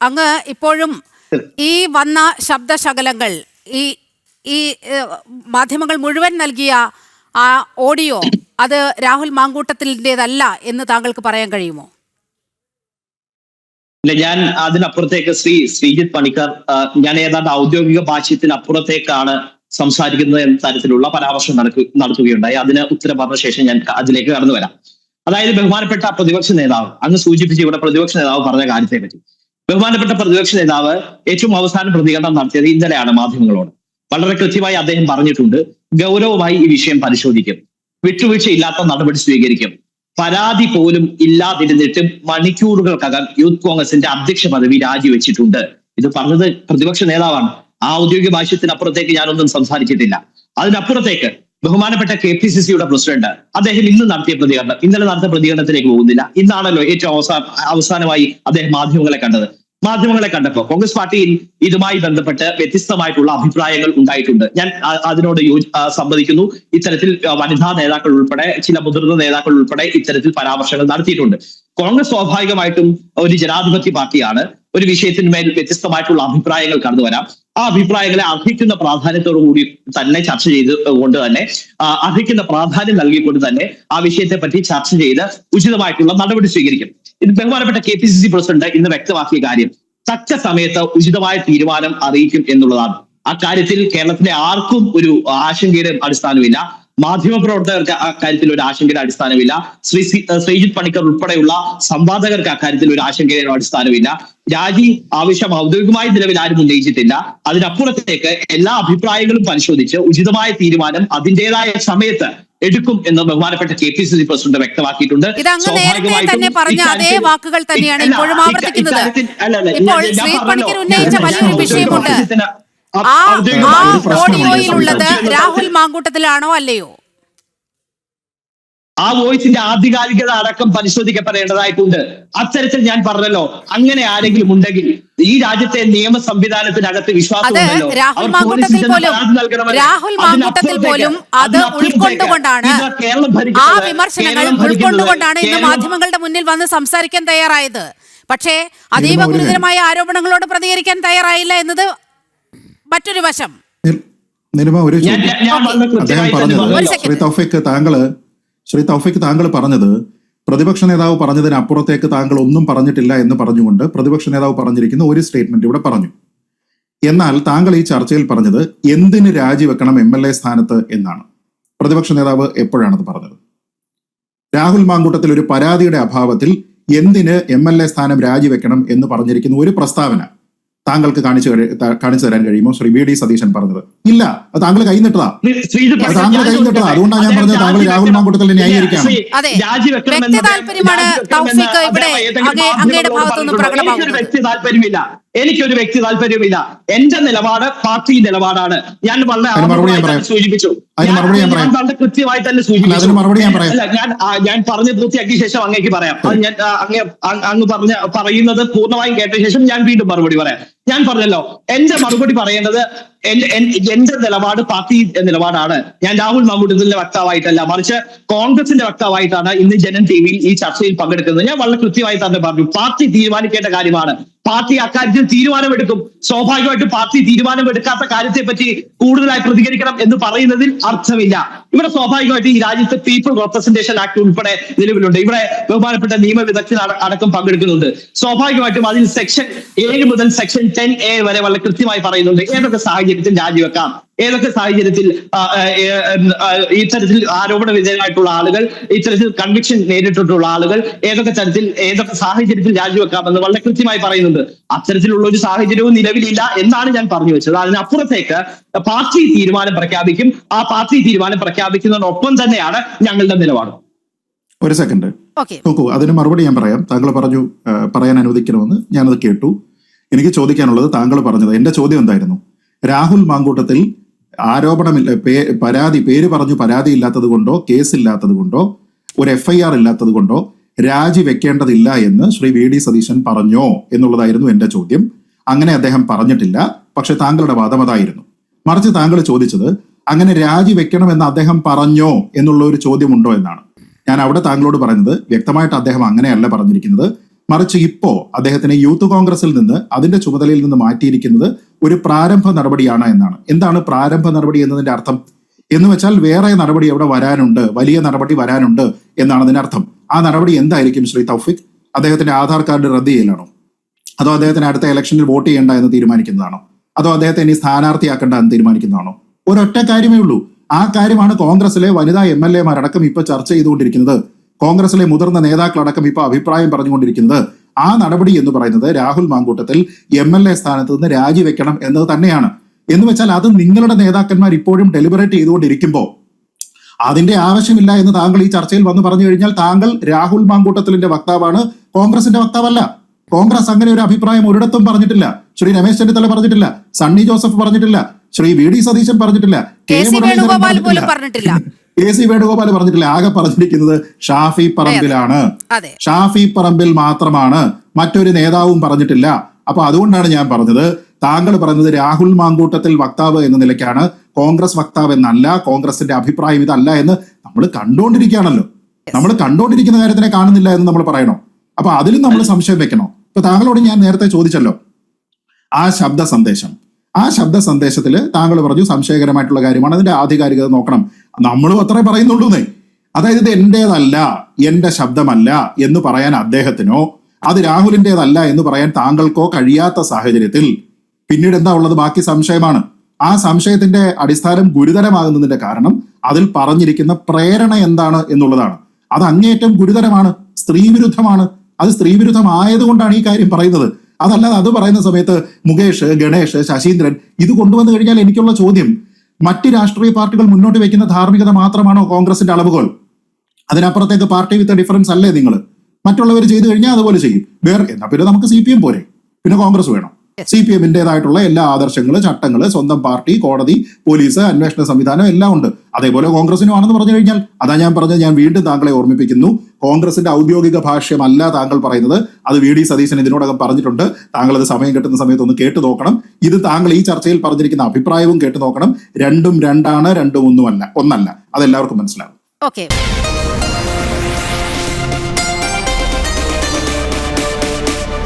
അങ്ങ് ഇപ്പോഴും ഈ വന്ന ശബ്ദശകലങ്ങൾ ഈ മാധ്യമങ്ങൾ മുഴുവൻ നൽകിയ ആ ഓഡിയോ അത് രാഹുൽ മാങ്കൂട്ടത്തിൻ്റെതല്ല എന്ന് താങ്കൾക്ക് പറയാൻ കഴിയുമോ? ഞാൻ അതിനപ്പുറത്തേക്ക് ശ്രീജിത്ത് പണിക്കർ ഞാൻ ഏതാണ്ട് ഔദ്യോഗിക ഭാഷ്യത്തിനപ്പുറത്തേക്കാണ് സംസാരിക്കുന്നത് എന്ന തരത്തിലുള്ള പരാമർശം നടത്തുകയുണ്ടായി. അതിന് ഉത്തരം പറഞ്ഞ ശേഷം ഞാൻ അതിലേക്ക് കടന്നു വരാം. അതായത് ബഹുമാനപ്പെട്ട പ്രതിപക്ഷ നേതാവ് അങ്ങ് സൂചിപ്പിച്ച് ഇവിടെ പ്രതിപക്ഷ നേതാവ് പറഞ്ഞ കാര്യത്തെ പറ്റി ബഹുമാനപ്പെട്ട പ്രതിപക്ഷ നേതാവ് ഏറ്റവും അവസാന പ്രതികരണം നടത്തിയത് ഇന്നലെയാണ് മാധ്യമങ്ങളോട്. വളരെ കൃത്യമായി അദ്ദേഹം പറഞ്ഞിട്ടുണ്ട്, ഗൗരവമായി ഈ വിഷയം പരിശോധിക്കും, വിട്ടുവീഴ്ചയില്ലാത്ത നടപടി സ്വീകരിക്കും, പരാതി പോലും ഇല്ലാതിരുന്നിട്ടും മണിക്കൂറുകൾക്കകം യൂത്ത് കോൺഗ്രസിന്റെ അധ്യക്ഷ പദവി രാജിവെച്ചിട്ടുണ്ട്. ഇത് പറഞ്ഞത് പ്രതിപക്ഷ നേതാവാണ്. ആ ഔദ്യോഗിക ഭാഷ്യത്തിനപ്പുറത്തേക്ക് ഞാനൊന്നും സംസാരിച്ചിട്ടില്ല. അതിനപ്പുറത്തേക്ക് ബഹുമാനപ്പെട്ട KPCCയുടെ പ്രസിഡന്റ് അദ്ദേഹം ഇന്ന് നടത്തിയ പ്രതികരണം, ഇന്നലെ നടത്തിയ പ്രതികരണത്തിലേക്ക് പോകുന്നില്ല. ഇന്നാണല്ലോ ഏറ്റവും അവസാനമായി അദ്ദേഹം മാധ്യമങ്ങളെ കണ്ടപ്പോൾ കോൺഗ്രസ് പാർട്ടിയിൽ ഇതുമായി ബന്ധപ്പെട്ട് വ്യത്യസ്തമായിട്ടുള്ള അഭിപ്രായങ്ങൾ ഉണ്ടായിട്ടുണ്ട്. ഞാൻ അതിനോട് സമ്മതിക്കുന്നു. ഇത്തരത്തിൽ വനിതാ നേതാക്കൾ ഉൾപ്പെടെ ചില മുതിർന്ന നേതാക്കൾ ഉൾപ്പെടെ ഇത്തരത്തിൽ പരാമർശങ്ങൾ നടത്തിയിട്ടുണ്ട്. കോൺഗ്രസ് സ്വാഭാവികമായിട്ടും ഒരു ജനാധിപത്യ പാർട്ടിയാണ്. ഒരു വിഷയത്തിന്മേൽ വ്യത്യസ്തമായിട്ടുള്ള അഭിപ്രായങ്ങൾ കടന്നു വരാം. ആ അഭിപ്രായങ്ങളെ അർഹിക്കുന്ന പ്രാധാന്യത്തോടു കൂടി തന്നെ ചർച്ച ചെയ്തുകൊണ്ട് തന്നെ അർഹിക്കുന്ന പ്രാധാന്യം നൽകിക്കൊണ്ട് തന്നെ ആ വിഷയത്തെ പറ്റി ചർച്ച ചെയ്ത് ഉചിതമായിട്ടുള്ള നടപടി സ്വീകരിക്കും. ഇത് ബഹുമാനപ്പെട്ട KPCC പ്രസിഡന്റ് ഇന്ന് വ്യക്തമാക്കിയ കാര്യം തക്ക സമയത്ത് ഉചിതമായ തീരുമാനം അറിയിക്കും എന്നുള്ളതാണ്. അക്കാര്യത്തിൽ കേരളത്തിലെ ആർക്കും ഒരു ആശങ്കയുടെ അടിസ്ഥാനമില്ല. മാധ്യമപ്രവർത്തകർക്ക് അക്കാര്യത്തിൽ ഒരു ആശങ്കയുടെ അടിസ്ഥാനമില്ല. ശ്രീജിത്ത് പണിക്കർ ഉൾപ്പെടെയുള്ള സംവാദകർക്ക് അക്കാര്യത്തിൽ ഒരു ആശങ്കയുടെ അടിസ്ഥാനമില്ല. രാജി ആവശ്യം ഔദ്യോഗികമായി നിലവിൽ ആരും ഉന്നയിച്ചിട്ടില്ല. അതിനപ്പുറത്തേക്ക് എല്ലാ അഭിപ്രായങ്ങളും പരിശോധിച്ച് ഉചിതമായ തീരുമാനം അതിൻ്റെതായ സമയത്ത് എടുക്കും എന്ന് ബഹുമാനപ്പെട്ട KPCC പ്രസിഡന്റ് വ്യക്തമാക്കിയിട്ടുണ്ട്. തന്നെ പറഞ്ഞ അതേ വാക്കുകൾ തന്നെയാണ് ഇപ്പോഴും ആവർത്തിക്കുന്നത്. ഇപ്പോൾ ശ്രീജിത്ത് പണിക്കർ ഉന്നയിച്ച വലിയൊരു വിഷയമുണ്ട്. ആ ഓഡിയോയിലുള്ളത് രാഹുൽ മാങ്കൂട്ടത്തിലാണോ അല്ലയോ? ആ വോയിസിന്റെ ആധികാരികത അടക്കം പരിശോധിക്കപ്പെടേണ്ടതായിട്ടുണ്ട്. അത്തരത്തിൽ ഞാൻ പറഞ്ഞല്ലോ, അങ്ങനെ ആരെങ്കിലും ഉണ്ടെങ്കിൽ ഈ രാജ്യത്തെ നിയമ സംവിധാനത്തിനകത്ത് വിശ്വാസമുണ്ടല്ലോ, രാഹുൽ മാങ്കൂട്ടത്തിൽ പോലും അത് ഉൾക്കൊണ്ടുകൊണ്ടാണ്, ആ വിമർശനങ്ങൾ ഉൾക്കൊണ്ടുകൊണ്ടാണ് ഇന്ന് മാധ്യമങ്ങളുടെ മുന്നിൽ വന്ന് സംസാരിക്കാൻ തയ്യാറായത്. പക്ഷേ അതീവ ഗുരുതരമായ ആരോപണങ്ങളോട് പ്രതികരിക്കാൻ തയ്യാറായില്ല എന്നത് മറ്റൊരു വശം. ശ്രീ തൗഫീഖ് താങ്കൾ പറഞ്ഞത് പ്രതിപക്ഷ നേതാവ് പറഞ്ഞതിനപ്പുറത്തേക്ക് താങ്കൾ ഒന്നും പറഞ്ഞിട്ടില്ല എന്ന് പറഞ്ഞുകൊണ്ട് പ്രതിപക്ഷ നേതാവ് പറഞ്ഞിരിക്കുന്ന ഒരു സ്റ്റേറ്റ്മെന്റ് ഇവിടെ പറഞ്ഞു. എന്നാൽ താങ്കൾ ഈ ചർച്ചയിൽ പറഞ്ഞത് എന്തിന് രാജിവെക്കണം MLA സ്ഥാനത്ത് എന്നാണ്. പ്രതിപക്ഷ നേതാവ് എപ്പോഴാണത് പറഞ്ഞത്? രാഹുൽ മാങ്കൂട്ടത്തിൽ ഒരു പരാതിയുടെ അഭാവത്തിൽ എന്തിന് MLA സ്ഥാനം രാജിവെക്കണം എന്ന് പറഞ്ഞിരിക്കുന്ന ഒരു പ്രസ്താവന താങ്കൾക്ക് കാണിച്ചു തരാൻ കഴിയുമോ? ശ്രീ VD സതീശൻ പറഞ്ഞത് ഇല്ല, അത് താങ്കൾ കൈന്നിട്ടതാ. അതുകൊണ്ടാണ് ഞാൻ പറഞ്ഞത് താങ്കൾ രാഹുൽ മാങ്കൂട്ടത്തിൽ ന്യായീകരിക്കാം. എനിക്കൊരു വ്യക്തി താല്പര്യമില്ല. എന്റെ നിലപാട് പാർട്ടി നിലപാടാണ്. ഞാൻ വളരെ സൂചിപ്പിച്ചു, വളരെ കൃത്യമായി തന്നെ സൂചിപ്പിച്ചു. ഞാൻ പറഞ്ഞു പൂർത്തിയാക്കിയ ശേഷം അങ്ങേക്ക് പറയാം. അത് ഞാൻ അങ്ങ് പറയുന്നത് പൂർണ്ണമായും കേട്ട ശേഷം ഞാൻ വീണ്ടും മറുപടി പറയാം. ഞാൻ പറഞ്ഞല്ലോ, എന്റെ മറുപടി പറയേണ്ടത് എന്റെ നിലപാട് പാർട്ടി നിലപാടാണ്. ഞാൻ രാഹുൽ മാങ്കൂട്ടത്തിന്റെ വക്താവായിട്ടല്ല, മറിച്ച് കോൺഗ്രസിന്റെ വക്താവായിട്ടാണ് ഇന്ന് ജനൻ TVയിൽ ഈ ചർച്ചയിൽ പങ്കെടുക്കുന്നത്. ഞാൻ വളരെ കൃത്യമായി തന്നെ പറഞ്ഞു, പാർട്ടി തീരുമാനിക്കേണ്ട കാര്യമാണ്. പാർട്ടി അക്കാര്യത്തിൽ തീരുമാനമെടുക്കും. സ്വാഭാവികമായിട്ടും പാർട്ടി തീരുമാനമെടുക്കാത്ത കാര്യത്തെ പറ്റി കൂടുതലായി പ്രതികരിക്കണം എന്ന് പറയുന്നതിൽ അർത്ഥമില്ല. ഇവിടെ സ്വാഭാവികമായിട്ട് ഈ രാജ്യത്ത് പീപ്പിൾ റെപ്രസെന്റേഷൻ ആക്ട് ഉൾപ്പെടെ നിലവിലുണ്ട്. ഇവിടെ ബഹുമാനപ്പെട്ട നിയമവിദഗ്ധർ അടക്കം പങ്കെടുക്കുന്നുണ്ട്. സ്വാഭാവികമായിട്ടും അതിൽ സെക്ഷൻ 7 മുതൽ സെക്ഷൻ 10A വരെ വളരെ കൃത്യമായി പറയുന്നുണ്ട് ഏതൊക്കെ സാഹചര്യത്തിൽ രാജിവെക്കാം, ഏതൊക്കെ സാഹചര്യത്തിൽ ഇത്തരത്തിൽ ആരോപണ വിധേയരായിട്ടുള്ള ആളുകൾ, ഇത്തരത്തിൽ കൺവിക്ഷൻ നേരിട്ടിട്ടുള്ള ആളുകൾ ഏതൊക്കെ സാഹചര്യത്തിൽ രാജിവെക്കാമെന്ന് വളരെ കൃത്യമായി പറയുന്നുണ്ട്. അത്തരത്തിലുള്ള ഒരു സാഹചര്യവും നിലവിലില്ല എന്നാണ് ഞാൻ പറഞ്ഞു വെച്ചത്. അതിനപ്പുറത്തേക്ക് പാർട്ടി തീരുമാനം പ്രഖ്യാപിക്കും. ആ പാർട്ടി തീരുമാനം പ്രഖ്യാപിക്കുന്നതിനൊപ്പം തന്നെയാണ് ഞങ്ങളുടെ നിലപാട്. ഒരു സെക്കൻഡ് നോക്കൂ, അതിന് മറുപടി ഞാൻ പറയാം. താങ്കൾ പറഞ്ഞു പറയാൻ അനുവദിക്കണമെന്ന്, ഞാനത് കേട്ടു. എനിക്ക് ചോദിക്കാനുള്ളത് താങ്കൾ പറഞ്ഞത്, എന്റെ ചോദ്യം എന്തായിരുന്നു? രാഹുൽ മാങ്കൂട്ടത്തിൽ ആരോപണമില്ല, പേര് പറഞ്ഞു പരാതി ഇല്ലാത്തത് കൊണ്ടോ കേസില്ലാത്തത് കൊണ്ടോ ഒരു FIR ഇല്ലാത്തത് കൊണ്ടോ രാജിവെക്കേണ്ടതില്ല എന്ന് ശ്രീ VD സതീശൻ പറഞ്ഞോ എന്നുള്ളതായിരുന്നു എന്റെ ചോദ്യം. അങ്ങനെ അദ്ദേഹം പറഞ്ഞിട്ടില്ല. പക്ഷെ താങ്കളുടെ വാദം അതായിരുന്നു. മറിച്ച് താങ്കൾ ചോദിച്ചത് അങ്ങനെ രാജിവെക്കണമെന്ന് അദ്ദേഹം പറഞ്ഞോ എന്നുള്ള ഒരു ചോദ്യമുണ്ടോ എന്നാണ്. ഞാൻ അവിടെ താങ്കളോട് പറഞ്ഞത് വ്യക്തമായിട്ട് അദ്ദേഹം അങ്ങനെയല്ല പറഞ്ഞിരിക്കുന്നത്. മറിച്ച് ഇപ്പോ അദ്ദേഹത്തിനെ യൂത്ത് കോൺഗ്രസിൽ നിന്ന് അതിന്റെ ചുമതലയിൽ നിന്ന് മാറ്റിയിരിക്കുന്നത് ഒരു പ്രാരംഭ നടപടിയാണ് എന്നാണ്. എന്താണ് പ്രാരംഭ നടപടി എന്നതിന്റെ അർത്ഥം? എന്ന് വെച്ചാൽ വേറെ നടപടി അവിടെ വരാനുണ്ട്, വലിയ നടപടി വരാനുണ്ട് എന്നാണ് അതിന്റെ അർത്ഥം. ആ നടപടി എന്തായിരിക്കും ശ്രീ തൗഫിക്? അദ്ദേഹത്തിന്റെ ആധാർ കാർഡ് റദ്ദ് ചെയ്യലാണോ? അതോ അദ്ദേഹത്തിന് അടുത്ത ഇലക്ഷനിൽ വോട്ട് ചെയ്യേണ്ട എന്ന് തീരുമാനിക്കുന്നതാണോ? അതോ അദ്ദേഹത്തെ ഇനി സ്ഥാനാർത്ഥിയാക്കേണ്ട എന്ന് തീരുമാനിക്കുന്നതാണോ? ഒരൊറ്റ കാര്യമേ ഉള്ളൂ. ആ കാര്യമാണ് കോൺഗ്രസിലെ വനിതാ MLA-മാരടക്കം ഇപ്പൊ ചർച്ച ചെയ്തുകൊണ്ടിരിക്കുന്നത്. കോൺഗ്രസിലെ മുതിർന്ന നേതാക്കളടക്കം ഇപ്പൊ അഭിപ്രായം പറഞ്ഞുകൊണ്ടിരിക്കുന്നത് ആ നടപടി എന്ന് പറയുന്നത് രാഹുൽ മാങ്കൂട്ടത്തിൽ MLA സ്ഥാനത്ത് നിന്ന് രാജിവെക്കണം എന്നത് തന്നെയാണ്. എന്ന് വെച്ചാൽ അത് നിങ്ങളുടെ നേതാക്കന്മാർ ഇപ്പോഴും ഡെലിബറേറ്റ് ചെയ്തുകൊണ്ടിരിക്കുമ്പോൾ അതിന്റെ ആവശ്യമില്ല എന്ന് താങ്കൾ ഈ ചർച്ചയിൽ വന്ന് പറഞ്ഞു കഴിഞ്ഞാൽ താങ്കൾ രാഹുൽ മാങ്കൂട്ടത്തിലിന്റെ വക്താവാണ്, കോൺഗ്രസിന്റെ വക്താവല്ല. കോൺഗ്രസ് അങ്ങനെ ഒരു അഭിപ്രായം ഒരിടത്തും പറഞ്ഞിട്ടില്ല. ശ്രീ രമേശ് ചെന്നിത്തല പറഞ്ഞിട്ടില്ല, സണ്ണി ജോസഫ് പറഞ്ഞിട്ടില്ല, ശ്രീ VD സതീശൻ പറഞ്ഞിട്ടില്ല, KC വേണുഗോപാൽ പറഞ്ഞിട്ടില്ല. ആകെ പറഞ്ഞിരിക്കുന്നത് ഷാഫി പറമ്പിലാണ്. ഷാഫി പറമ്പിൽ മാത്രമാണ്, മറ്റൊരു നേതാവും പറഞ്ഞിട്ടില്ല. അപ്പൊ അതുകൊണ്ടാണ് ഞാൻ പറഞ്ഞത്, താങ്കൾ പറയുന്നത് രാഹുൽ മാങ്കൂട്ടത്തിൽ വക്താവ് എന്ന നിലയ്ക്കാണ്, കോൺഗ്രസ് വക്താവ് എന്നല്ല, കോൺഗ്രസിന്റെ അഭിപ്രായം ഇതല്ല എന്ന് നമ്മൾ കണ്ടുകൊണ്ടിരിക്കുകയാണല്ലോ. നമ്മൾ കണ്ടുകൊണ്ടിരിക്കുന്ന കാര്യത്തിനെ കാണുന്നില്ല എന്ന് നമ്മൾ പറയണോ? അപ്പൊ അതിലും നമ്മൾ സംശയം വെക്കണോ? ഇപ്പൊ താങ്കളോട് ഞാൻ നേരത്തെ ചോദിച്ചല്ലോ, ആ ശബ്ദ സന്ദേശത്തിൽ താങ്കൾ പറഞ്ഞു സംശയകരമായിട്ടുള്ള കാര്യമാണ്, അതിന്റെ ആധികാരികത നോക്കണം. നമ്മളും അത്രേ പറയുന്നുള്ളൂന്നേ. അതായത് ഇത് എന്റേതല്ല, എന്റെ ശബ്ദമല്ല എന്ന് പറയാൻ അദ്ദേഹത്തിനോ അത് രാഹുലിന്റേതല്ല എന്ന് പറയാൻ താങ്കൾക്കോ കഴിയാത്ത സാഹചര്യത്തിൽ പിന്നീട് എന്താ ഉള്ളത്? ബാക്കി സംശയമാണ്. ആ സംശയത്തിന്റെ അടിസ്ഥാനം ഗുരുതരമാകുന്നതിന്റെ കാരണം അതിൽ പറഞ്ഞിരിക്കുന്ന പ്രേരണ എന്താണ് എന്നുള്ളതാണ്. അത് അങ്ങേയറ്റം ഗുരുതരമാണ്, സ്ത്രീവിരുദ്ധമാണ്. അത് സ്ത്രീവിരുദ്ധമായതുകൊണ്ടാണ് ഈ കാര്യം പറയുന്നത്. അതല്ലാതെ അത് പറയുന്ന സമയത്ത് മുകേഷ്, ഗണേഷ്, ശശീന്ദ്രൻ ഇത് കൊണ്ടുവന്നു കഴിഞ്ഞാൽ എനിക്കുള്ള ചോദ്യം, മറ്റ് രാഷ്ട്രീയ പാർട്ടികൾ മുന്നോട്ട് വെക്കുന്ന ധാർമ്മികത മാത്രമാണോ കോൺഗ്രസിന്റെ അളവുകോൽ? അതിനപ്പുറത്തേക്ക് പാർട്ടി വിത്ത് ഡിഫറൻസ് അല്ലേ നിങ്ങൾ? മറ്റുള്ളവർ ചെയ്തു കഴിഞ്ഞാൽ അതുപോലെ ചെയ്യും. എന്നാ പിന്നെ നമുക്ക് CPM പോരെ, പിന്നെ കോൺഗ്രസ് വേണം? CPM-ന്റേതായിട്ടുള്ള എല്ലാ ആദർശങ്ങള്, ചട്ടങ്ങള്, സ്വന്തം പാർട്ടി, കോടതി, പോലീസ്, അന്വേഷണ സംവിധാനം എല്ലാം ഉണ്ട്. അതേപോലെ കോൺഗ്രസിനും ആണെന്ന് പറഞ്ഞു കഴിഞ്ഞാൽ, അതാ ഞാൻ പറഞ്ഞത്, ഞാൻ വീണ്ടും താങ്കളെ ഓർമ്മിപ്പിക്കുന്നു, കോൺഗ്രസിന്റെ ഔദ്യോഗിക ഭാഷ്യമല്ല താങ്കൾ പറയുന്നത്. അത് VD സതീശൻ ഇതിനോടകം പറഞ്ഞിട്ടുണ്ട്. താങ്കൾ അത് സമയം കിട്ടുന്ന സമയത്ത് ഒന്ന് കേട്ടു നോക്കണം. ഇത് താങ്കൾ ഈ ചർച്ചയിൽ പറഞ്ഞിരിക്കുന്ന അഭിപ്രായവും കേട്ടു നോക്കണം. രണ്ടും രണ്ടാണ്, രണ്ടും ഒന്നല്ല. അതെല്ലാവർക്കും മനസ്സിലാവും. ഓക്കെ.